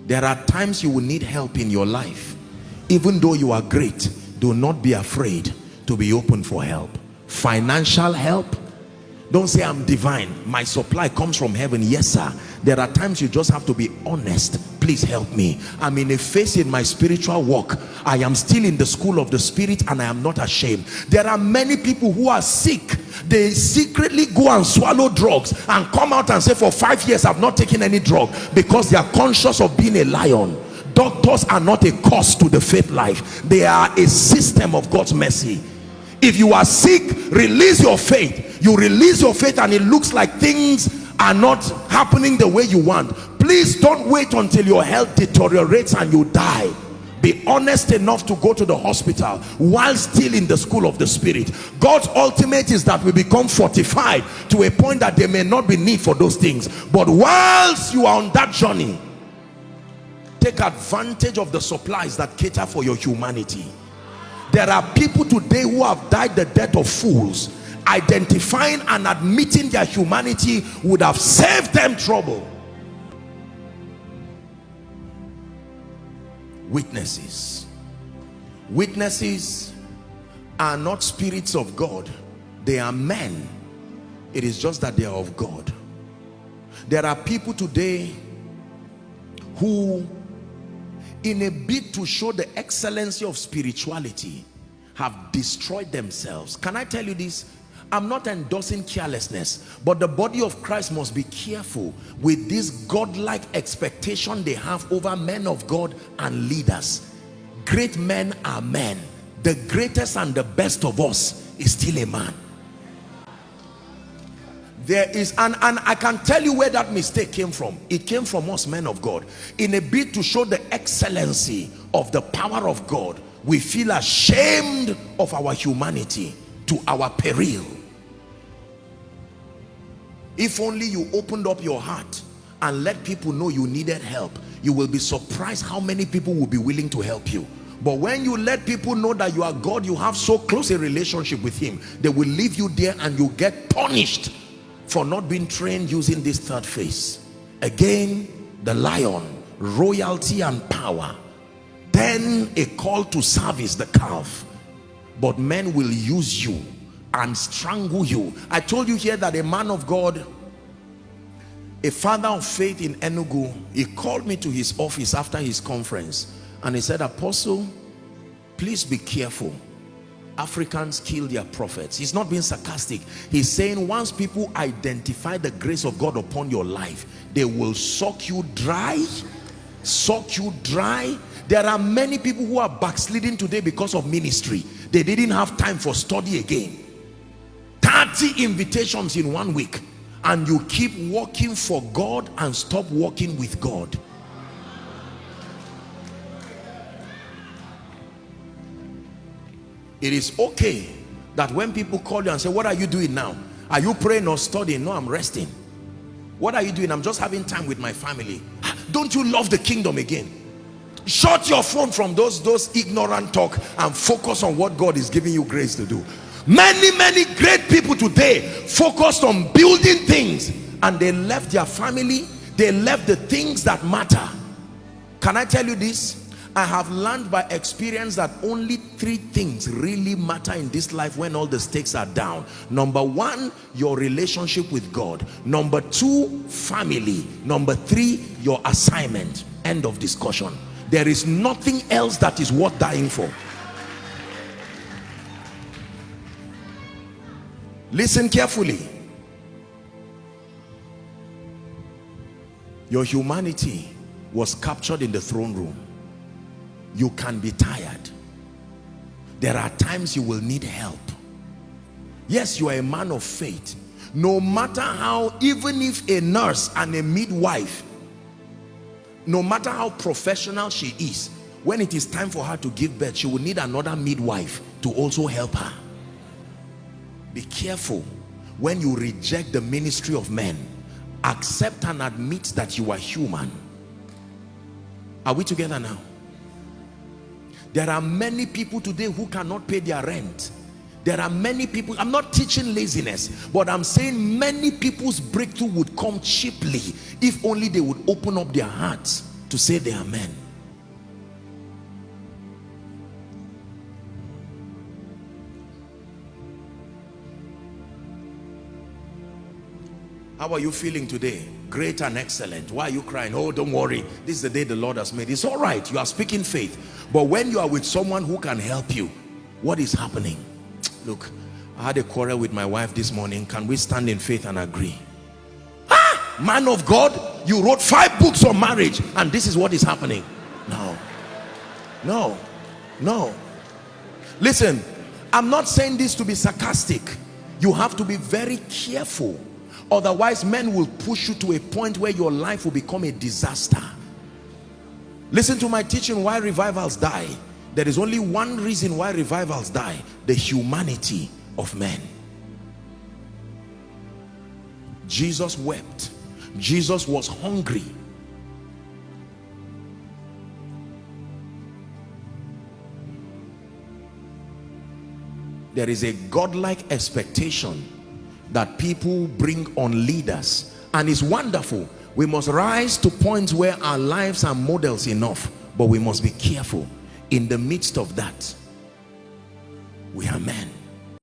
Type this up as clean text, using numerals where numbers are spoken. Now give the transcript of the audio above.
There are times you will need help in your life. Even though you are great, do not be afraid to be open for help. Financial help. Don't say I'm divine, my supply comes from heaven. Yes sir, there are times you just have to be honest. Please help me. I'm in a phase in my spiritual walk. I am still in the school of the spirit and I am not ashamed. There are many people who are sick. They secretly go and swallow drugs and come out and say, for 5 years I've not taken any drug, because they are conscious of being a lion. Doctors are not a cost to the faith life. They are a system of God's mercy. If you are sick, release your faith. You release your faith and it looks like things are not happening the way you want. Please don't wait until your health deteriorates and you die. Be honest enough to go to the hospital while still in the school of the spirit. God's ultimate is that we become fortified to a point that there may not be need for those things. But whilst you are on that journey, take advantage of the supplies that cater for your humanity. There are people today who have died the death of fools. Identifying and admitting their humanity would have saved them trouble. Witnesses. Witnesses are not spirits of God. They are men. It is just that they are of God. There are people today who, in a bid to show the excellency of spirituality, have destroyed themselves. Can I tell you this? I'm not endorsing carelessness, but the body of Christ must be careful with this godlike expectation they have over men of God and leaders. Great men are men. The greatest and the best of us is still a man. There is, and I can tell you where that mistake came from. It came from us men of God. In a bid to show the excellency of the power of God, we feel ashamed of our humanity to our peril. If only you opened up your heart and let people know you needed help, you will be surprised how many people will be willing to help you. But when you let people know that you are God, you have so close a relationship with him, they will leave you there and you get punished for not being trained using this third phase. Again, the lion, royalty and power. Then a call to service, the calf. But men will use you and strangle you. I told you here that a man of God, a father of faith in Enugu, he called me to his office after his conference and he said, Apostle, please be careful. Africans kill their prophets. He's not being sarcastic. He's saying once people identify the grace of God upon your life, they will suck you dry. Suck you dry. There are many people who are backsliding today because of ministry. They didn't have time for study again. 30 invitations in 1 week, and you keep working for God and stop working with God. It is okay that when people call you and say, what are you doing now? Are you praying or studying? No, I'm resting. What are you doing? I'm just having time with my family. Don't you love the kingdom again? Shut your phone from those ignorant talk and focus on what God is giving you grace to do. Many great people today focused on building things and they left their family. They left the things that matter. Can I tell you this? I have learned by experience that only 3 things really matter in this life when all the stakes are down. Number 1, your relationship with God. Number 2, family. Number 3, your assignment. End of discussion. There is nothing else that is worth dying for. Listen carefully. Your humanity was captured in the throne room. You can be tired. There are times you will need help. Yes, you are a man of faith. No matter how, even if a nurse and a midwife, no matter how professional she is, when it is time for her to give birth, she will need another midwife to also help her. Be careful when you reject the ministry of men. Accept and admit that you are human. Are we together now? There are many people today who cannot pay their rent. There are many people, I'm not teaching laziness, but I'm saying many people's breakthrough would come cheaply if only they would open up their hearts to say they are men. How are you feeling today? Great and excellent. Why are you crying? Oh, don't worry. This is the day the Lord has made. It's all right. You are speaking faith. But when you are with someone who can help you, what is happening? Look, I had a quarrel with my wife this morning. Can we stand in faith and agree? Ah, man of God, you wrote 5 books on marriage and this is what is happening. No, no, no. Listen, I'm not saying this to be sarcastic. You have to be very careful. Otherwise, men will push you to a point where your life will become a disaster. Listen to my teaching, why revivals die. There is only one reason why revivals die: the humanity of men. Jesus wept. Jesus was hungry. There is a godlike expectation that people bring on leaders, and it's wonderful. We must rise to points where our lives are models enough, but we must be careful. In the midst of that, we are men.